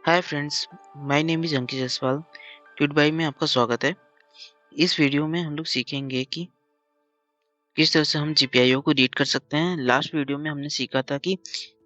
Hi friends, my name is Ankit Jaiswal. Tutorial में आपका स्वागत है। इस वीडियो में हम लोग सीखेंगे कि किस तरह से हम जीपीआईओ को रीड कर सकते हैं। लास्ट वीडियो में हमने सीखा था कि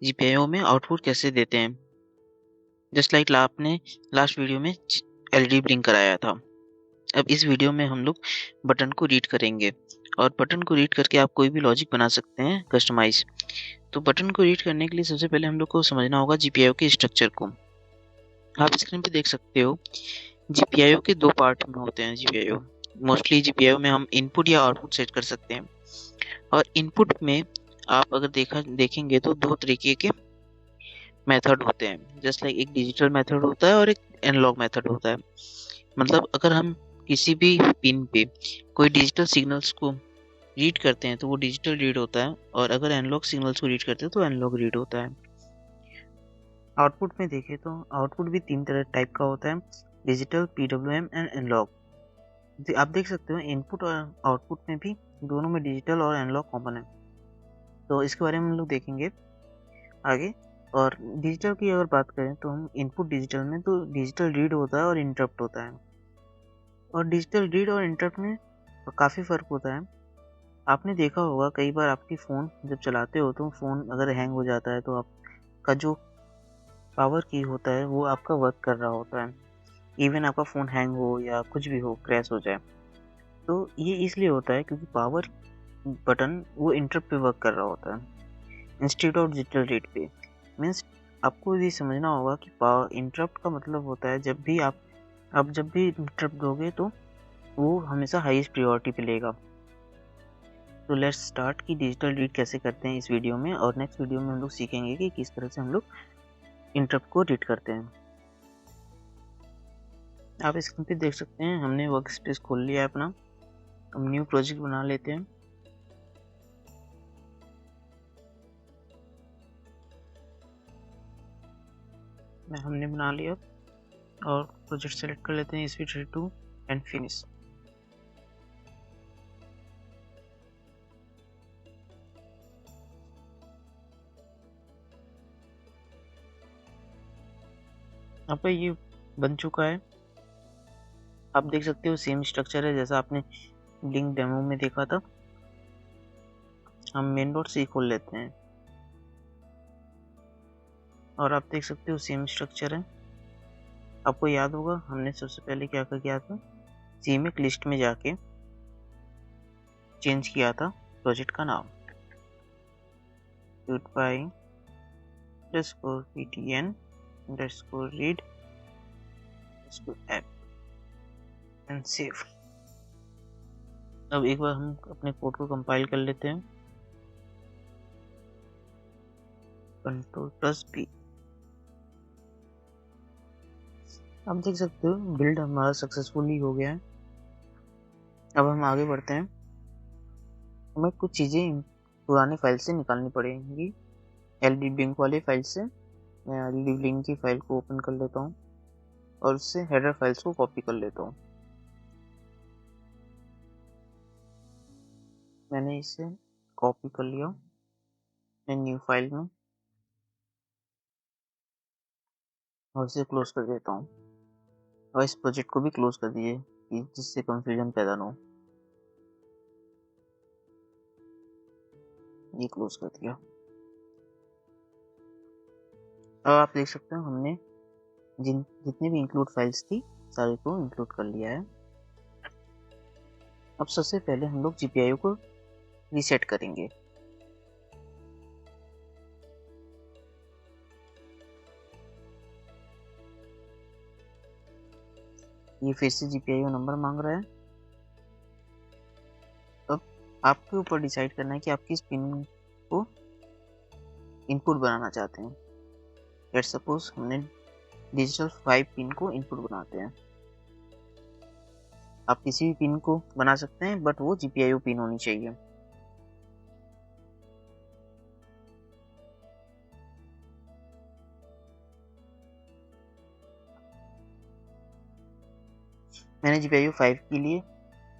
जीपीआईओ में आउटपुट कैसे देते हैं। जस्ट लाइक आपने लास्ट वीडियो में एलईडी ब्लिंक कराया था। अब इस वीडियो में हम लोग बटन को रीड करेंगे और बटन को रीड करके आप कोई भी लॉजिक बना सकते हैं कस्टमाइज। तो बटन को रीड करने के लिए सबसे पहले हम लोग को समझना होगा जीपीआईओ के स्ट्रक्चर को। आप स्क्रीन पे देख सकते हो जीपीआईओ के दो पार्ट में होते हैं। जीपीआईओ मोस्टली जीपीआईओ में हम इनपुट या आउटपुट सेट कर सकते हैं और इनपुट में आप अगर देखेंगे तो दो तरीके के मेथड होते हैं। जस्ट लाइक एक डिजिटल मेथड होता है और एक एनालॉग मेथड होता है। मतलब अगर हम किसी भी पिन पे कोई डिजिटल सिग्नल्स को रीड करते हैं तो वो डिजिटल रीड होता है और अगर एनालॉग सिग्नल्स को रीड करते हैं तो एनालॉग रीड होता है। आउटपुट में देखें तो आउटपुट भी तीन तरह टाइप का होता है, डिजिटल, पीडब्ल्यूएम एंड एनालॉग। आप देख सकते हो इनपुट और आउटपुट में भी दोनों में डिजिटल और एनालॉग कॉमन है। तो इसके बारे में हम लोग देखेंगे आगे। और डिजिटल की अगर बात करें तो हम इनपुट डिजिटल में तो डिजिटल रीड होता है और इंटरप्ट होता है। और डिजिटल रीड और इंटरप्ट में काफ़ी फ़र्क होता है। आपने देखा होगा कई बार आपकी फ़ोन जब चलाते हो तो फ़ोन अगर हैंग हो जाता है तो आपका जो पावर की होता है वो आपका वर्क कर रहा होता है। इवन आपका फ़ोन हैंग हो या कुछ भी हो, क्रैश हो जाए, तो ये इसलिए होता है क्योंकि पावर बटन वो इंटरप्ट पे वर्क कर रहा होता है इंस्टेड ऑफ डिजिटल रीड पे। मीन्स आपको ये समझना होगा कि पावर इंटरप्ट का मतलब होता है आप जब भी इंटरप्ट दोगे तो वो हमेशा हाईएस्ट प्रायोरिटी पे लेगा। तो लेट्स स्टार्ट कि डिजिटल रीड कैसे करते हैं इस वीडियो में, और नेक्स्ट वीडियो में हम लोग सीखेंगे कि किस तरह से हम लोग इंटरप्ट को रीड करते हैं। आप स्क्रीन पे देख सकते हैं हमने वर्क स्पेस खोल लिया है अपना। हम न्यू प्रोजेक्ट बना लेते हैं। हमने बना लिया और प्रोजेक्ट सेलेक्ट कर लेते हैं SV32 एंड फिनिश। अब ये बन चुका है। आप देख सकते हो सेम स्ट्रक्चर है जैसा आपने ब्लिंक डेमो में देखा था। हम मेन डॉट सी खोल लेते हैं और आप देख सकते हो सेम स्ट्रक्चर है। आपको याद होगा हमने सबसे पहले क्या किया था, CMake लिस्ट में जाके चेंज किया था प्रोजेक्ट का नाम ptn_read_app एंड सेव। अब एक बार हम अपने कोड को कंपाइल कर लेते हैं, Ctrl+B। आप देख सकते हो बिल्ड हमारा सक्सेसफुली हो गया है। अब हम आगे बढ़ते हैं। हमें कुछ चीज़ें पुराने फाइल से निकालनी पड़ेंगी। एलडी ब्लिंक वाली फाइल से मैं एलडी ब्लिंक की फाइल को ओपन कर लेता हूँ और उससे हेडर फाइल्स को कॉपी कर लेता हूँ। मैंने इसे कॉपी कर लिया मैं न्यू फाइल में और इसे क्लोज कर देता हूँ और इस प्रोजेक्ट को भी क्लोज कर दिए कि जिससे कंफ्यूजन पैदा ना हो। ये क्लोज कर दिया। अब आप देख सकते हो हमने जितनी भी इंक्लूड फाइल्स थी सारी को इंक्लूड कर लिया है। अब सबसे पहले हम लोग जीपीआईओ को रीसेट करेंगे। ये फिर से जीपीआईओ नंबर मांग रहा है। अब आपके ऊपर डिसाइड करना है कि आप किस पिन को इनपुट बनाना चाहते हैं। लेट्स सपोज हमने डिजिटल 5 पिन को इनपुट बनाते हैं। आप किसी भी पिन को बना सकते हैं बट वो जीपीआईओ पिन होनी चाहिए। मैंने जीपीआईओ 5 के लिए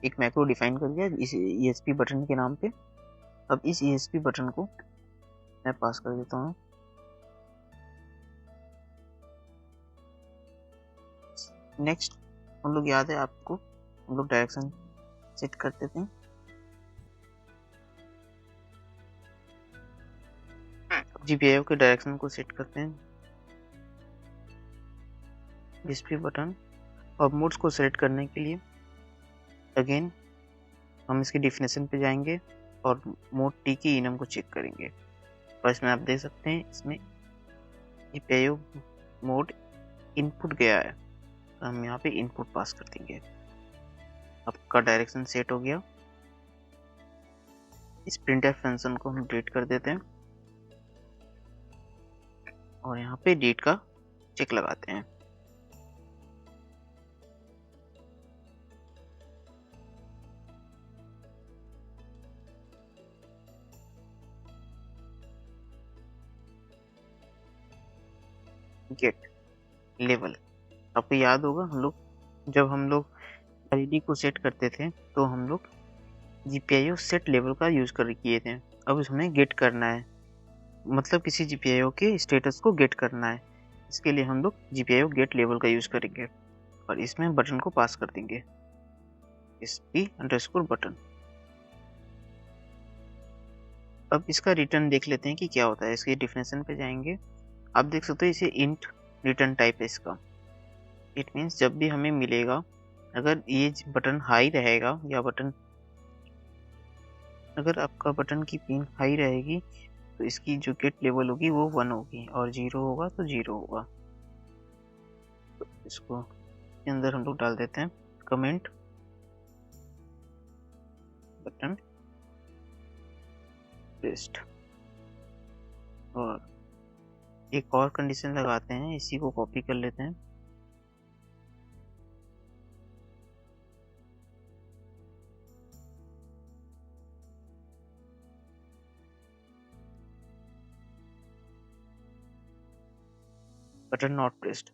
एक मैक्रो डिफाइन कर दिया इस ESP बटन के नाम पे। अब इस ESP बटन को मैं पास कर देता हूँ नेक्स्ट हम लोग, याद है आपको, हम लोग डायरेक्शन सेट करते थे। जीपीआईओ के डायरेक्शन को सेट करते हैं, डिस्प्ले बटन। और मोड्स को सेलेक्ट करने के लिए अगेन हम इसकी डेफिनेशन पे जाएंगे और मोड टी की इनम को चेक करेंगे। और इसमें आप देख सकते हैं, इसमें जीपीआईओ मोड इनपुट गया है, तो हम यहाँ पे इनपुट पास कर देंगे। आपका डायरेक्शन सेट हो गया। इस प्रिंटफ फंक्शन को हम डिलीट कर देते हैं और यहाँ पे डेट का चेक लगाते हैं। गेट लेवल, आपको याद होगा जब हम लोग एलईडी को सेट करते थे तो हम लोग जीपीआईओ सेट लेवल का यूज कर किए थे। अब हमें गेट करना है, मतलब किसी जीपीआईओ के स्टेटस को गेट करना है। इसके लिए हम लोग जीपीआईओ गेट लेवल का यूज करेंगे और इसमें बटन को पास कर देंगे, sp_button। अब इसका रिटर्न देख लेते हैं कि क्या होता है। इसके डेफिनेशन पे जाएंगे, आप देख सकते हो इसे इंट रिटर्न टाइप है इसका। इट मीन्स जब भी हमें मिलेगा, अगर ये बटन हाई रहेगा या अगर आपका बटन की पिन हाई रहेगी तो इसकी जो गेट लेवल होगी वो 1 होगी, और 0 होगा तो 0 होगा। तो इसको के अंदर हम लोग डाल देते हैं कमेंट बटन प्रेस्ड, और एक और कंडीशन लगाते हैं, इसी को कॉपी कर लेते हैं। Button not pressed,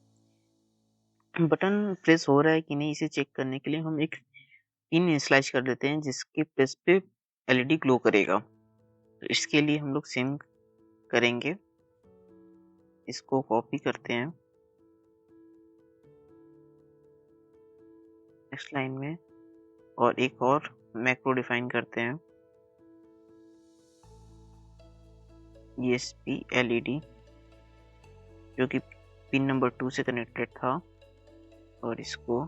button press हो रहा है कि नहीं इसे चेक करने के लिए हम एक पिन इनिशियलाइज कर देते हैं जिसके प्रेस पे एलईडी ग्लो करेगा। तो इसके लिए हम लोग सेम करेंगे, इसको कॉपी करते हैं नेक्स्ट लाइन में, और एक और मैक्रो डिफाइन करते हैं, ESP LED, जो कि पिन नंबर 2 से कनेक्टेड था, और इसको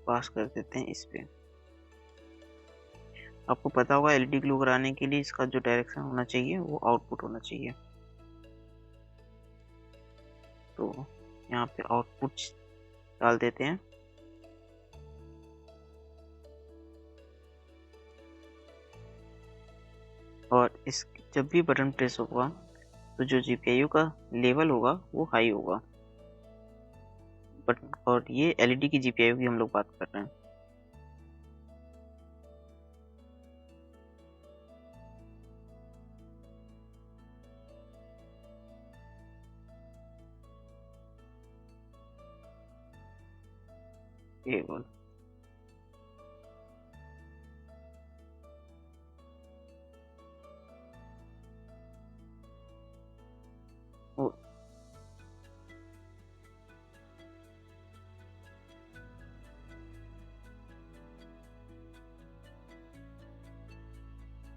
पास कर देते हैं इस पे। आपको पता होगा एलईडी ग्लो कराने के लिए इसका जो डायरेक्शन होना चाहिए वो आउटपुट होना चाहिए। तो यहाँ पे आउटपुट डाल देते हैं, और इस जब भी बटन प्रेस होगा तो जो जीपीआईओ का लेवल होगा वो हाई होगा। बट और ये एलईडी की जीपीआईओ की हम लोग बात कर रहे हैं। केवल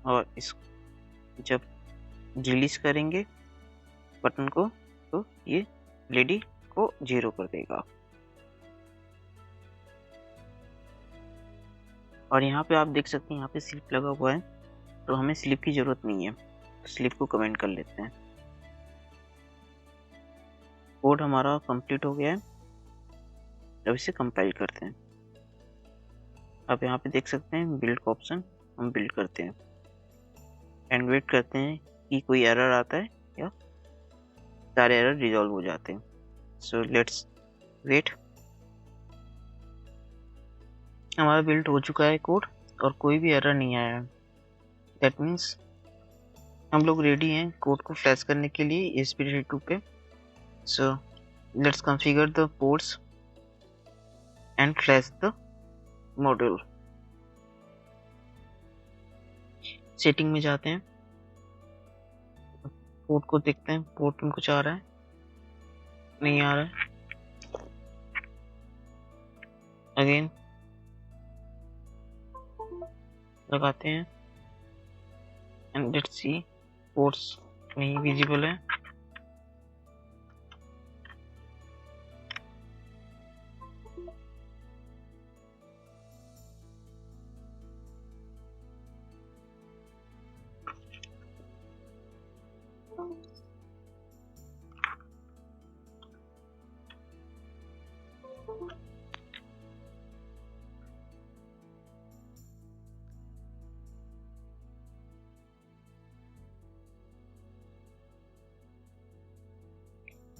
और इस जब रिलीज करेंगे बटन को तो ये एलईडी को 0 कर देगा। और यहाँ पे आप देख सकते हैं यहाँ पे स्लिप लगा हुआ है, तो हमें स्लिप की जरूरत नहीं है, तो स्लिप को कमेंट कर लेते हैं। कोड हमारा कंप्लीट हो गया है, अब इसे कंपाइल करते हैं। अब यहाँ पे देख सकते हैं बिल्ड का ऑप्शन, हम बिल्ड करते हैं एंड वेट करते हैं कि कोई एरर आता है या सारे एरर रिजॉल्व हो जाते हैं। So let's wait. हमारा बिल्ड हो चुका है कोड और कोई भी एरर नहीं आया है। दैट मीन्स हम लोग रेडी हैं कोड को फ्लैश करने के लिए ESP32 पे। So let's configure the ports and flash the module. Setting में जाते हैं, पोर्ट को देखते हैं, पोर्ट में कुछ आ रहा है, नहीं आ रहा है। अगेन लगाते हैं एंड लेट्स सी पोर्ट्स नहीं विजिबल है।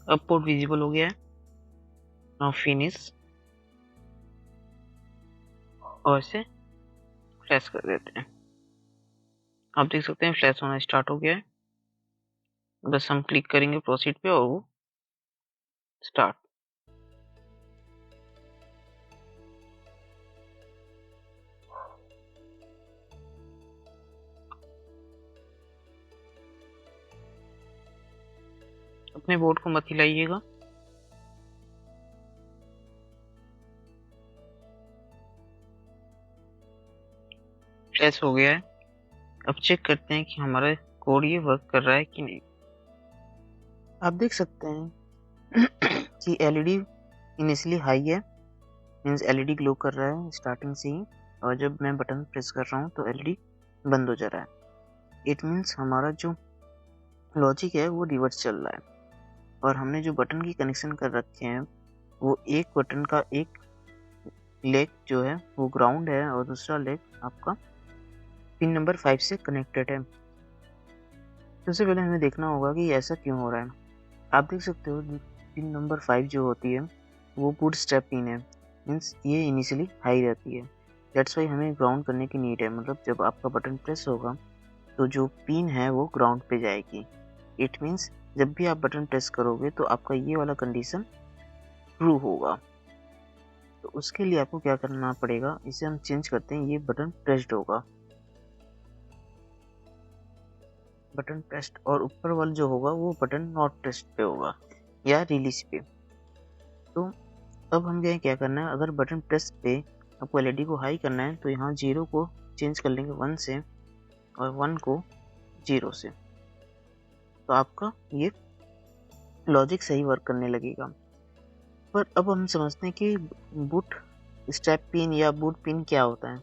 अब पोर्ट विजिबल हो गया है। नाउ फिनिश और इसे फ्लैश कर देते हैं। आप देख सकते हैं फ्लैश होना स्टार्ट हो गया है। बस हम क्लिक करेंगे प्रोसीड पे और वो स्टार्ट। अपने बोर्ड को मत हिलाइएगा। फ्लैश हो गया है। अब चेक करते हैं कि हमारा कोड ये वर्क कर रहा है कि नहीं। आप देख सकते हैं कि एलईडी इनिशियली हाई है, मीन्स एलईडी ग्लो कर रहा है स्टार्टिंग से ही, और जब मैं बटन प्रेस कर रहा हूँ तो एलईडी बंद हो जा रहा है। इट मीन्स हमारा जो लॉजिक है वो रिवर्स चल रहा है, और हमने जो बटन की कनेक्शन कर रखे हैं वो एक बटन का एक लेग जो है वो ग्राउंड है और दूसरा लेग आपका पिन नंबर 5 से कनेक्टेड है। सबसे पहले हमें देखना होगा कि ऐसा क्यों हो रहा है। आप देख सकते हो पिन नंबर 5 जो होती है वो बूट स्ट्रैप पिन है, मीन्स ये इनिशियली हाई रहती है। दैट्स वाई हमें ग्राउंड करने की नीड है, मतलब जब आपका बटन प्रेस होगा तो जो पिन है वो ग्राउंड पे जाएगी। इट मीन्स जब भी आप बटन प्रेस करोगे तो आपका ये वाला कंडीशन ट्रू होगा। तो उसके लिए आपको क्या करना पड़ेगा, इसे हम चेंज करते हैं, ये बटन प्रेस्ड होगा, बटन प्रेस्ड, और ऊपर वाला जो होगा वो बटन नॉट प्रेस्ड पे होगा या रिलीज पे। तो अब हम क्या करना है, अगर बटन प्रेस पे आपको एलईडी को हाई करना है तो यहाँ 0 को चेंज कर लेंगे 1 से और 1 को 0 से, तो आपका ये लॉजिक सही वर्क करने लगेगा। पर अब हम समझते हैं कि बूट स्ट्रैप पिन या बूट पिन क्या होता है।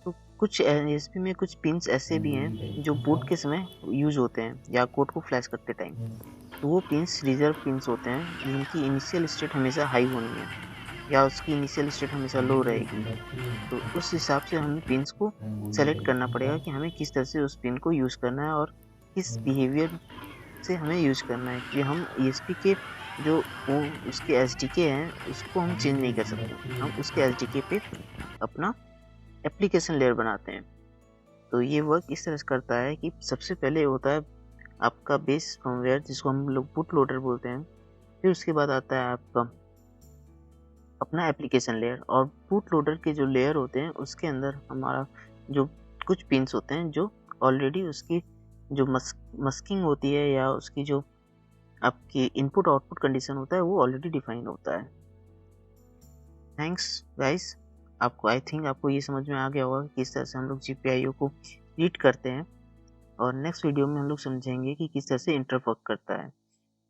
तो कुछ एएसपी में कुछ पिन्स ऐसे भी हैं जो बूट के समय यूज होते हैं या कोड को फ्लैश करते टाइम, तो वो पिन्स रिजर्व पिन्स होते हैं जिनकी इनिशियल स्टेट हमेशा हाई होनी है या उसकी इनिशियल स्टेट हमेशा लो रहेगी। तो उस हिसाब से हमें पिन्स को सेलेक्ट करना पड़ेगा कि हमें किस तरह से उस पिन को यूज़ करना है और किस बिहेवियर से हमें यूज़ करना है, कि हम ईएसपी के जो वो उसके एसडीके हैं उसको हम चेंज नहीं कर सकते। हम उसके एसडीके पे अपना एप्लीकेशन लेयर बनाते हैं। तो ये वर्क इस तरह से करता है कि सबसे पहले होता है आपका बेस फर्मवेयर जिसको हम लोग बूट लोडर बोलते हैं, फिर उसके बाद आता है आपका अपना एप्लीकेशन लेयर, और बूट लोडर के जो लेयर होते हैं उसके अंदर हमारा जो कुछ पिन्स होते हैं जो ऑलरेडी उसकी जो मस्किंग होती है या उसकी जो आपकी इनपुट आउटपुट कंडीशन होता है वो ऑलरेडी डिफाइन होता है। थैंक्स गाइस, आपको आई थिंक आपको ये समझ में आ गया होगा कि किस तरह से हम लोग जीपीआईओ को रीड करते हैं, और नेक्स्ट वीडियो में हम लोग समझेंगे कि किस तरह से इंटरवर्क करता है।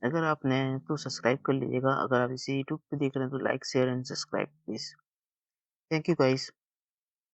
अगर आप नए हैं तो सब्सक्राइब कर लीजिएगा, अगर आप इसे यूट्यूब पे देख रहे हैं तो like share and subscribe please. Thank you guys.